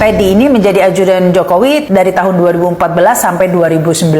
Teddy ini menjadi ajudan Jokowi dari tahun 2014 sampai 2019.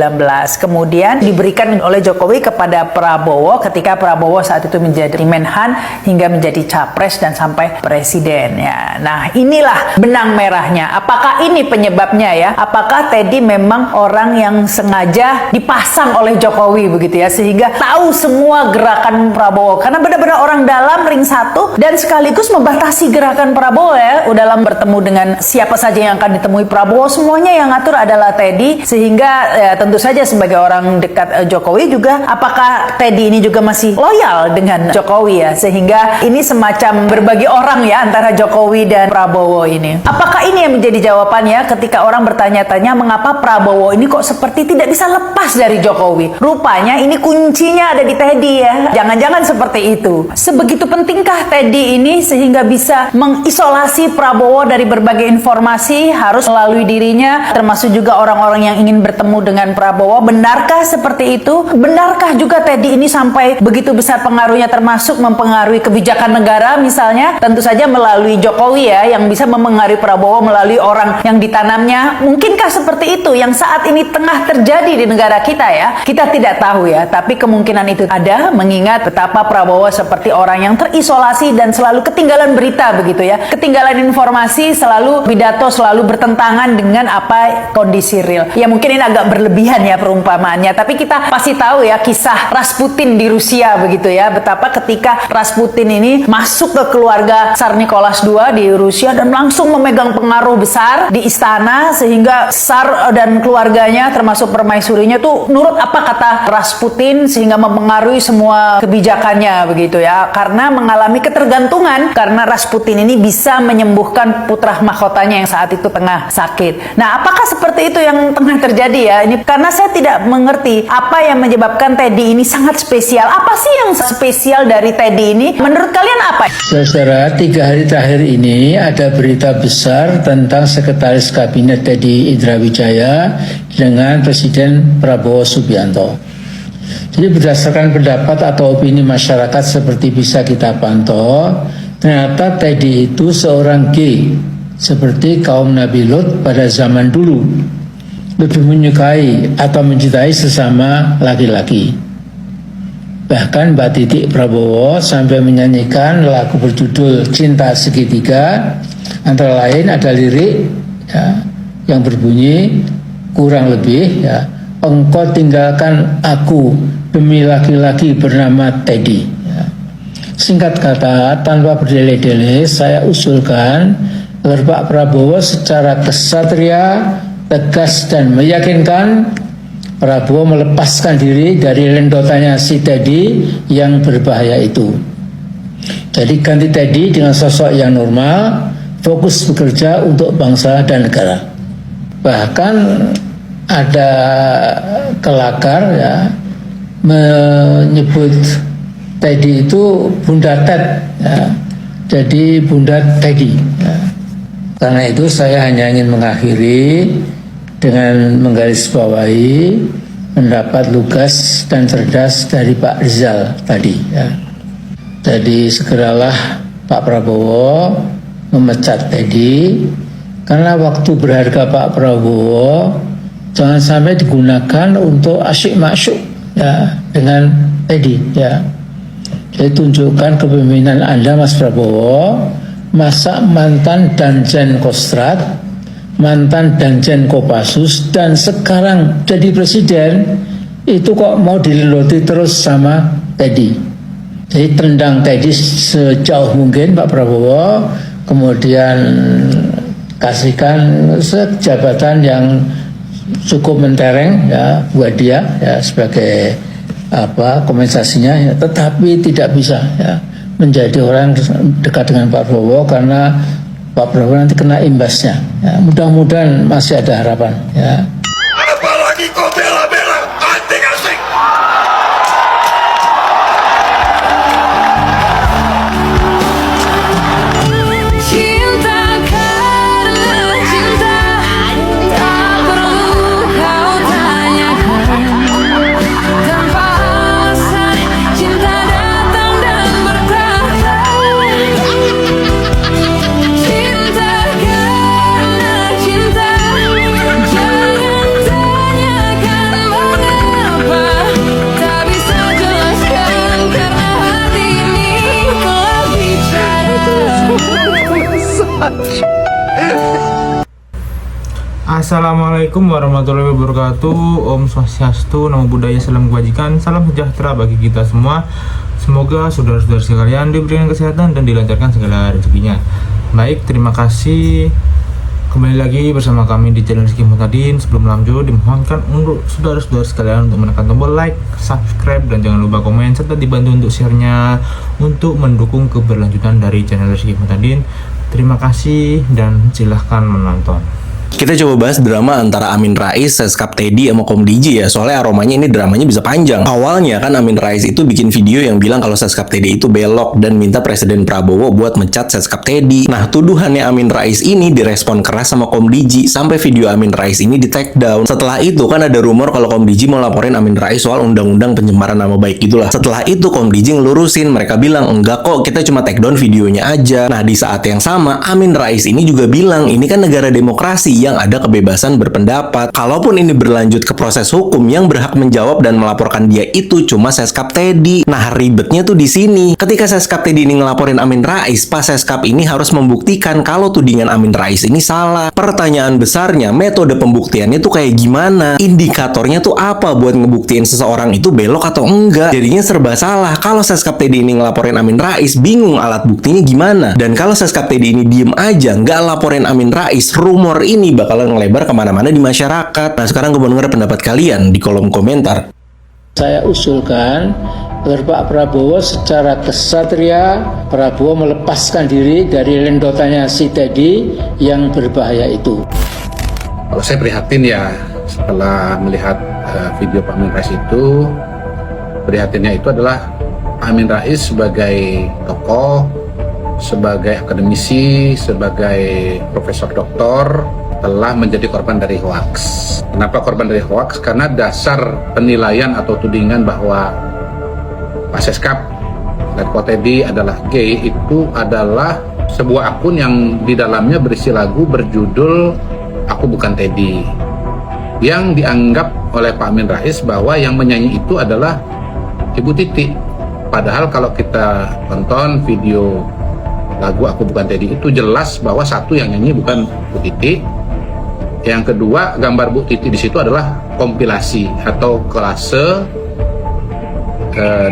Kemudian diberikan oleh Jokowi kepada Prabowo ketika Prabowo saat itu menjadi Menhan hingga menjadi capres dan sampai presiden ya. Nah, inilah benang merahnya. Apakah ini penyebabnya ya? Apakah Teddy memang orang yang sengaja dipasang oleh Jokowi begitu ya, sehingga tahu semua gerakan Prabowo karena benar-benar orang dalam ring satu dan sekaligus membatasi gerakan Prabowo ya, dalam bertemu dengan siapa saja yang akan ditemui Prabowo, semuanya yang ngatur adalah Teddy, sehingga tentu saja sebagai orang dekat Jokowi juga, apakah Teddy ini juga masih loyal dengan Jokowi ya, sehingga ini semacam berbagi orang ya antara Jokowi dan Prabowo ini. Apakah ini yang menjadi jawabannya ketika orang bertanya-tanya mengapa Prabowo ini kok seperti tidak bisa lepas dari Jokowi? Rupanya ini kuncinya ada di Teddy ya. Jangan-jangan seperti itu. Sebegitu pentingkah Teddy ini sehingga bisa mengisolasi Prabowo dari berbagai informasi harus melalui dirinya, termasuk juga orang-orang yang ingin bertemu dengan Prabowo? Benarkah seperti itu? Benarkah juga Teddy ini sampai begitu besar pengaruhnya, termasuk mempengaruhi kebijakan negara misalnya? Tentu saja melalui Jokowi ya, yang bisa mempengaruhi Prabowo melalui orang yang ditanamnya. Mungkinkah seperti itu yang saat ini tengah terjadi di negara kita ya? Kita tidak tahu ya, tapi kemungkinan itu ada, mengingat betapa Prabowo seperti orang yang terisolasi dan selalu ketinggalan berita begitu ya, ketinggalan informasi, selalu pidato selalu bertentangan dengan apa kondisi real. Ya mungkin ini agak berlebihan ya perumpamaannya, tapi kita pasti tahu ya kisah Rasputin di Rusia begitu ya, betapa ketika Rasputin ini masuk ke keluarga Tsar Nicholas II di Rusia dan langsung memegang pengaruh besar di istana, sehingga Tsar dan keluarganya termasuk permaisurinya tuh nurut apa kata Rasputin, sehingga mempengaruhi semua kebijakannya begitu ya, karena mengalami ketergantungan karena Rasputin ini bisa menyembuhkan putra mahkotanya yang saat itu tengah sakit. Nah, apakah seperti itu yang tengah terjadi ya? Ini karena saya tidak mengerti apa yang menyebabkan Teddy ini sangat spesial. Apa sih yang spesial dari Teddy ini? Menurut kalian apa? Saudara, 3 hari terakhir ini ada berita besar tentang Sekretaris Kabinet Teddy Indrawijaya dengan Presiden Prabowo Subianto. Jadi berdasarkan pendapat atau opini masyarakat seperti bisa kita pantau, ternyata Teddy itu seorang gay, seperti kaum Nabi Lut pada zaman dulu, lebih menyukai atau mencintai sesama laki-laki. Bahkan Mbak Titik Prabowo sampai menyanyikan lagu berjudul Cinta Segitiga, antara lain ada lirik ya, yang berbunyi kurang lebih ya, engkau tinggalkan aku demi laki-laki bernama Teddy ya. Singkat kata, tanpa berdele-dele, saya usulkan agar Pak Prabowo secara kesatria, tegas dan meyakinkan Prabowo melepaskan diri dari lendotannya si Teddy yang berbahaya itu. Jadi ganti Teddy dengan sosok yang normal, fokus bekerja untuk bangsa dan negara. Bahkan ada kelakar ya menyebut Teddy itu Bunda Ted ya. Jadi Bunda Teddy ya. Karena itu saya hanya ingin mengakhiri dengan menggarisbawahi pendapat lugas dan cerdas dari Pak Rizal tadi ya. Jadi segeralah Pak Prabowo memecat Teddy, karena waktu berharga Pak Prabowo jangan sampai digunakan untuk asyik masyuk ya dengan Teddy ya. Jadi tunjukkan kepemimpinan Anda Mas Prabowo. Masa mantan Danjen Kostrad, mantan Danjen Kopassus, dan sekarang jadi presiden, itu kok mau dileloti terus sama Teddy. Jadi tendang Teddy sejauh mungkin Pak Prabowo, kemudian kasihkan jabatan yang cukup mentereng ya buat dia ya sebagai kompensasinya ya, tetapi tidak bisa ya menjadi orang dekat dengan Pak Prabowo, karena Pak Prabowo nanti kena imbasnya ya. Mudah-mudahan masih ada harapan ya. Apalagi kau bela-bela anti asing. Assalamualaikum warahmatullahi wabarakatuh. Om Swastiastu, Namo Buddhaya, Salam Kebajikan, salam sejahtera bagi kita semua. Semoga saudara-saudara sekalian diberikan kesehatan dan dilancarkan segala rezekinya. Baik, terima kasih. Kembali lagi bersama kami di channel Rizky Muhtadin. Sebelum lanjut, dimohonkan untuk saudara-saudara sekalian untuk menekan tombol like, subscribe, dan jangan lupa komen serta dibantu untuk share-nya untuk mendukung keberlanjutan dari channel Rizky Muhtadin. Terima kasih dan silahkan menonton. Kita coba bahas drama antara Amin Rais, Seskap Teddy, sama Komdiji ya. Soalnya aromanya ini dramanya bisa panjang. Awalnya kan Amin Rais itu bikin video yang bilang kalau Seskap Teddy itu belok dan minta Presiden Prabowo buat mencat Seskap Teddy. Nah, tuduhannya Amin Rais ini direspon keras sama Komdiji sampai video Amin Rais ini di take down. Setelah itu kan ada rumor kalau Komdiji mau laporin Amin Rais soal undang-undang pencemaran nama baik itulah. Setelah itu Komdiji ngelurusin, mereka bilang enggak kok, kita cuma take down videonya aja. Nah, di saat yang sama Amin Rais ini juga bilang ini kan negara demokrasi yang ada kebebasan berpendapat. Kalaupun ini berlanjut ke proses hukum, yang berhak menjawab dan melaporkan dia itu cuma Seskap Teddy. Nah, ribetnya tuh di sini. Ketika Seskap Teddy ini ngelaporin Amin Rais, Pak Seskap ini harus membuktikan kalau tudingan Amin Rais ini salah. Pertanyaan besarnya, metode pembuktiannya tuh kayak gimana? Indikatornya tuh apa buat ngebuktiin seseorang itu belok atau enggak? Jadinya serba salah. Kalau Seskap Teddy ini ngelaporin Amin Rais, bingung alat buktinya gimana. Dan kalau Seskap Teddy ini diem aja, nggak laporin Amin Rais, rumor ini bakalan ngelebar kemana-mana di masyarakat. Nah, sekarang gue mau denger pendapat kalian di kolom komentar. Saya usulkan agar Pak Prabowo secara kesatria Prabowo melepaskan diri dari lendotannya si Teddy yang berbahaya itu. Kalau saya prihatin ya setelah melihat video Pak Amin Rais itu, prihatinnya itu adalah Pak Amin Rais sebagai tokoh, sebagai akademisi, sebagai profesor doktor telah menjadi korban dari hoax. Kenapa korban dari hoax? Karena dasar penilaian atau tudingan bahwa Pak Seskap dan Ko Teddy adalah gay itu adalah sebuah akun yang di dalamnya berisi lagu berjudul Aku Bukan Teddy, yang dianggap oleh Pak Amin Rais bahwa yang menyanyi itu adalah Ibu Titi. Padahal kalau kita tonton video lagu Aku Bukan Teddy itu jelas bahwa satu yang nyanyi bukan Bu Titi. Yang kedua, gambar Bu Titi di situ adalah kompilasi atau kolase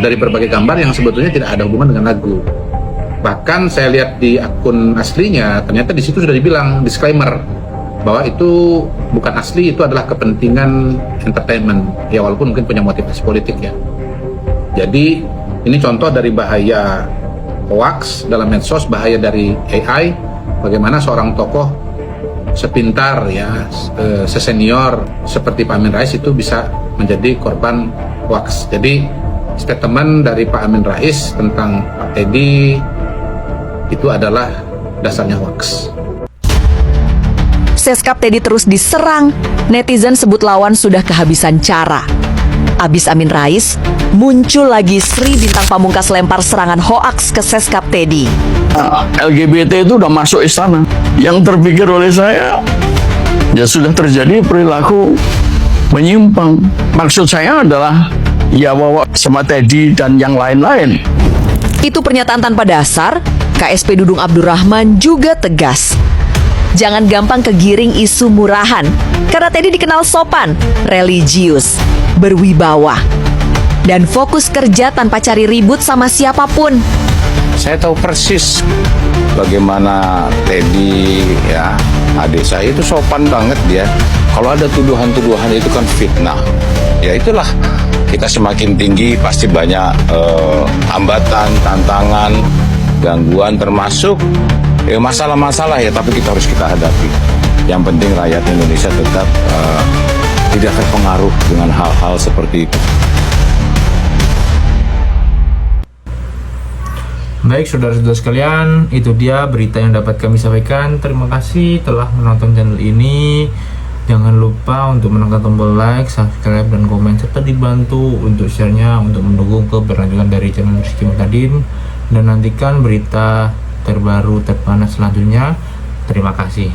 dari berbagai gambar yang sebetulnya tidak ada hubungan dengan lagu. Bahkan saya lihat di akun aslinya, ternyata di situ sudah dibilang disclaimer bahwa itu bukan asli, itu adalah kepentingan entertainment. Ya walaupun mungkin punya motivasi politik ya. Jadi ini contoh dari bahaya hoax dalam medsos, bahaya dari AI. Bagaimana seorang tokoh sepintar ya, sesenior seperti Pak Amin Rais itu bisa menjadi korban hoax. Jadi statement dari Pak Amin Rais tentang Pak Teddy itu adalah dasarnya hoax. Seskap Teddy terus diserang, netizen sebut lawan sudah kehabisan cara. Abis Amin Rais, muncul lagi Sri Bintang Pamungkas lempar serangan hoaks ke Seskap Teddy. LGBT itu udah masuk istana. Yang terpikir oleh saya, ya sudah terjadi perilaku menyimpang. Maksud saya adalah ya bahwa sama Teddy dan yang lain-lain. Itu pernyataan tanpa dasar. KSP Dudung Abdurrahman juga tegas. Jangan gampang kegiring isu murahan, karena Teddy dikenal sopan, religius, berwibawa, dan fokus kerja tanpa cari ribut sama siapapun. Saya tahu persis bagaimana Teddy, ya, adik saya itu sopan banget dia. Kalau ada tuduhan-tuduhan itu kan fitnah. Ya itulah, kita semakin tinggi pasti banyak hambatan, tantangan, gangguan termasuk masalah-masalah ya, tapi kita harus hadapi. Yang penting rakyat Indonesia tetap tidak terpengaruh dengan hal-hal seperti itu. Baik saudara-saudara sekalian, itu dia berita yang dapat kami sampaikan. Terima kasih telah menonton channel ini. Jangan lupa untuk menekan tombol like, subscribe, dan komen, serta dibantu untuk share-nya untuk mendukung keberlanjutan dari channel Rizky Muhtadin. Dan nantikan berita terbaru terpanas selanjutnya. Terima kasih.